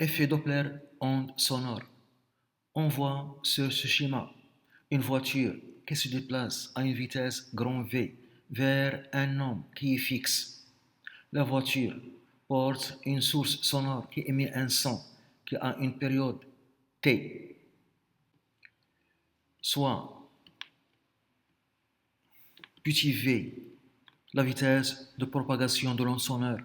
Effet Doppler, onde sonore. On voit sur ce schéma une voiture qui se déplace à une vitesse grand V vers un homme qui est fixe. La voiture porte une source sonore qui émet un son qui a une période T, soit petit v, la vitesse de propagation de l'onde sonore,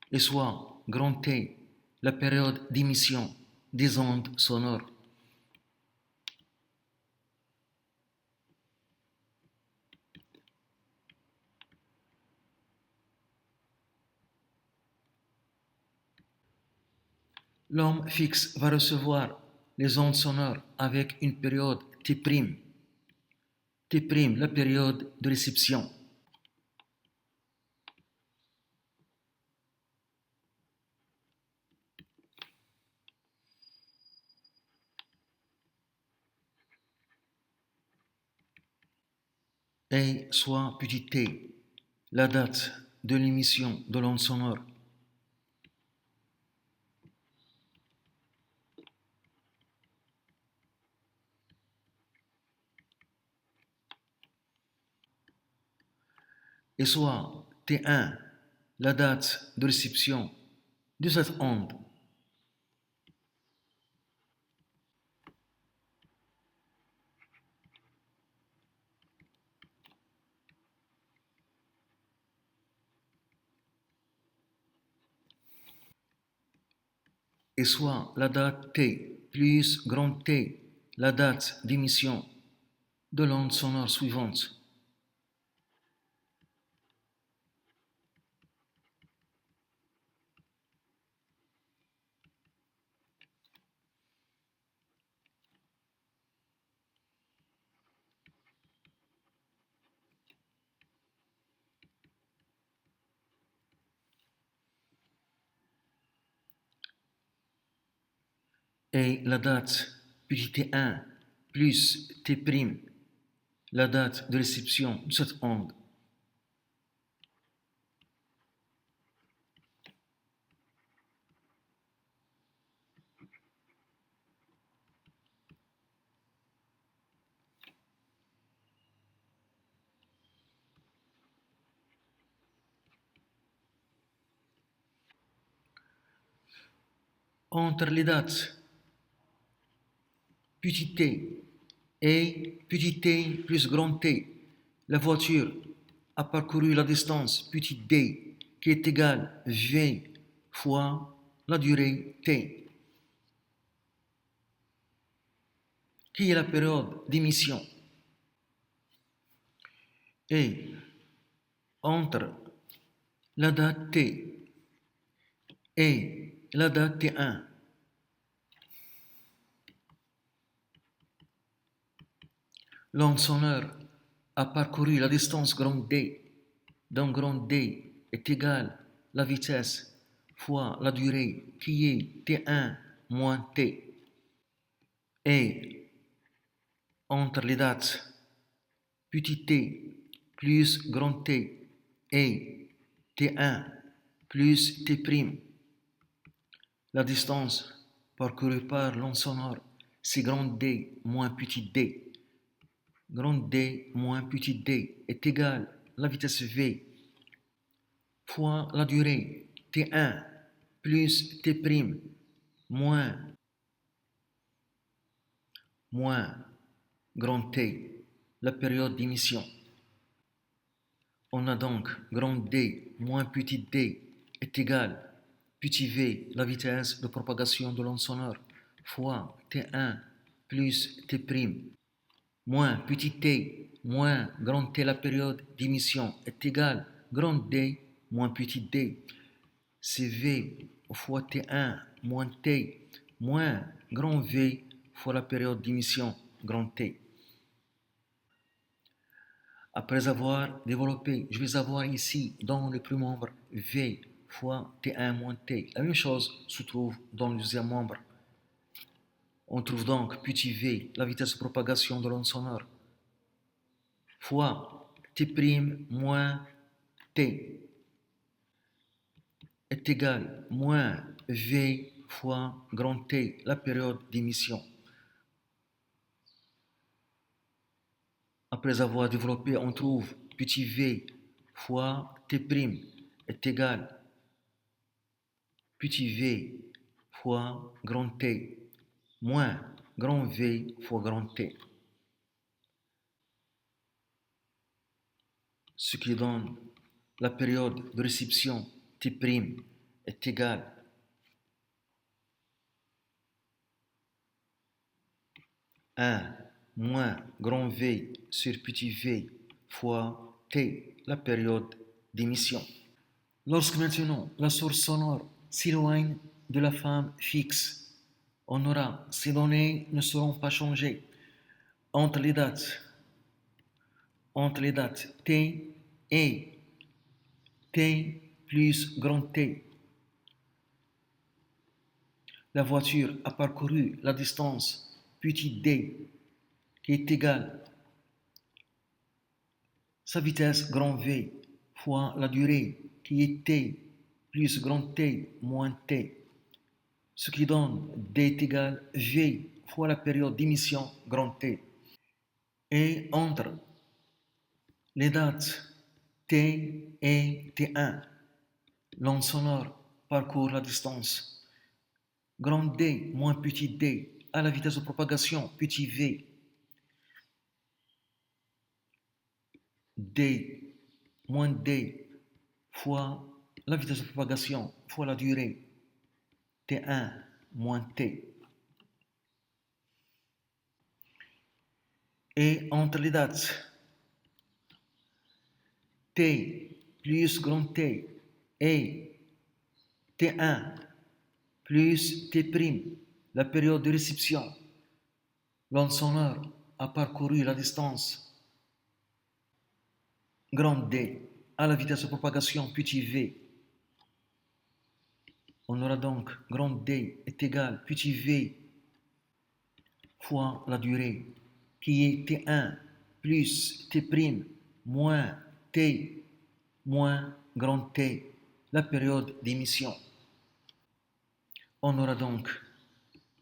et soit grand T, la période d'émission des ondes sonores. L'homme fixe va recevoir les ondes sonores avec une période T', T', la période de réception. Et soit petit t, la date de l'émission de l'onde sonore. Et soit T1, la date de réception de cette onde. Et soit la date T plus grand T, la date d'émission de l'onde sonore suivante. Et la date petit t1 plus t', la date de réception de cette onde. Entre les dates petit t et petit t plus grand T, la voiture a parcouru la distance petit d qui est égale v fois la durée t, qui est la période d'émission. Et entre la date t et la date t1, l'onde sonore a parcouru la distance grand D, dont grand D est égal la vitesse fois la durée qui est T1 moins T. Et entre les dates petit t plus grand T et T1 plus T', la distance parcourue par l'onde sonore, c'est grand D moins petit d. Grand D moins petit d est égal à la vitesse v fois la durée T1 plus T' moins grand T, la période d'émission. On a donc grand D moins petit d est égal à petit v, la vitesse de propagation de l'onde sonore, fois T1 plus T' moins petit t moins grand T, la période d'émission, est égal à grand D moins petit d. C'est V fois T1 moins T moins grand V fois la période d'émission, grand T. Après avoir développé, je vais avoir ici dans le premier membre V fois T1 moins T. La même chose se trouve dans le deuxième membre. On trouve donc petit v, la vitesse de propagation de l'onde sonore, fois T' moins T est égal moins V fois grand T, la période d'émission. Après avoir développé, on trouve petit v fois T' est égal petit v fois grand T moins grand V fois grand T. Ce qui donne la période de réception T' est égale à 1 moins grand V sur petit v fois T, la période d'émission. Lorsque maintenant la source sonore s'éloigne de la forme fixe, on aura ces données ne seront pas changées entre les dates T et T plus grand T. La voiture a parcouru la distance petit d qui est égale sa vitesse grand V fois la durée qui est t plus grand T moins t, ce qui donne d est égal V fois la période d'émission grand T. Et entre les dates T et T1, l'onde sonore parcourt la distance grand D moins petit d à la vitesse de propagation petit v. D moins d fois la vitesse de propagation fois la durée T1 moins T. Et entre les dates T plus grand T et T1 plus T', la période de réception, l'onde sonore a parcouru la distance grand D à la vitesse de propagation petit v. On aura donc grand D est égal petit v fois la durée qui est T1 plus T' moins T moins grand T, la période d'émission. On aura donc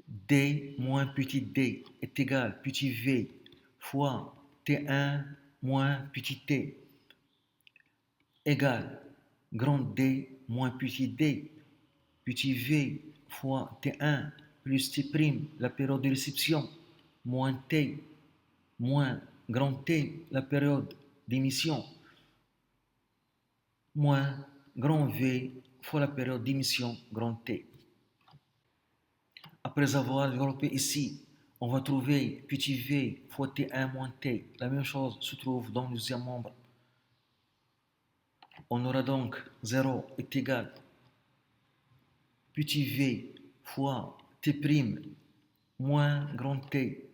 D moins petit d est égal petit v fois T1 moins petit t égale grand D moins petit d, petit v fois T1 plus T', la période de réception, moins T moins grand T, la période d'émission, moins grand V fois la période d'émission grand T. Après avoir développé ici, on va trouver petit v fois T1 moins T. La même chose se trouve dans le deuxième membre. On aura donc 0 est égal petit v fois T' moins grand T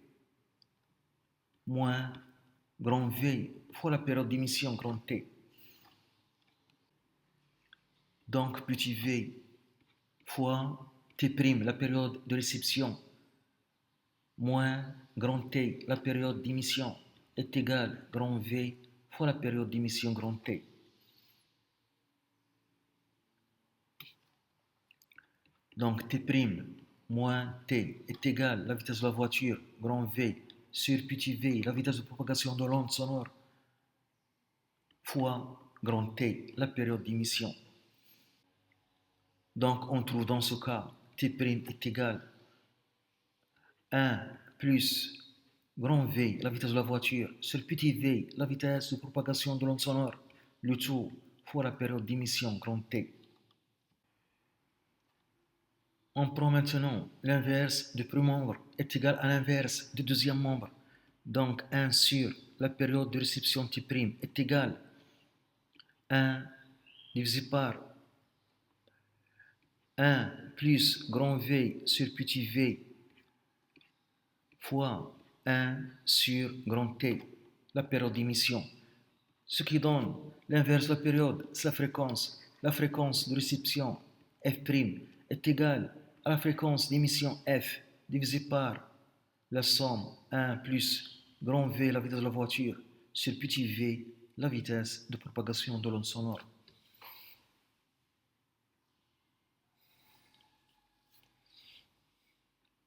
moins grand V fois la période d'émission grand T. Donc petit v fois T', la période de réception, moins grand T, la période d'émission, est égal grand V fois la période d'émission grand T. Donc T' moins T est égal la vitesse de la voiture, grand V, sur petit v, la vitesse de propagation de l'onde sonore, fois grand T, la période d'émission. Donc on trouve dans ce cas T' est égal 1 plus grand V, la vitesse de la voiture, sur petit v, la vitesse de propagation de l'onde sonore, le tout fois la période d'émission grand T. On prend maintenant l'inverse du premier membre est égal à l'inverse du deuxième membre. Donc 1 sur la période de réception T' est égal à 1 divisé par 1 plus grand V sur petit v fois 1 sur grand T, la période d'émission. Ce qui donne l'inverse de la période, c'est la fréquence la fréquence de réception f' est égale à la fréquence d'émission f divisé par la somme 1 plus grand V, la vitesse de la voiture, sur petit v, la vitesse de propagation de l'onde sonore.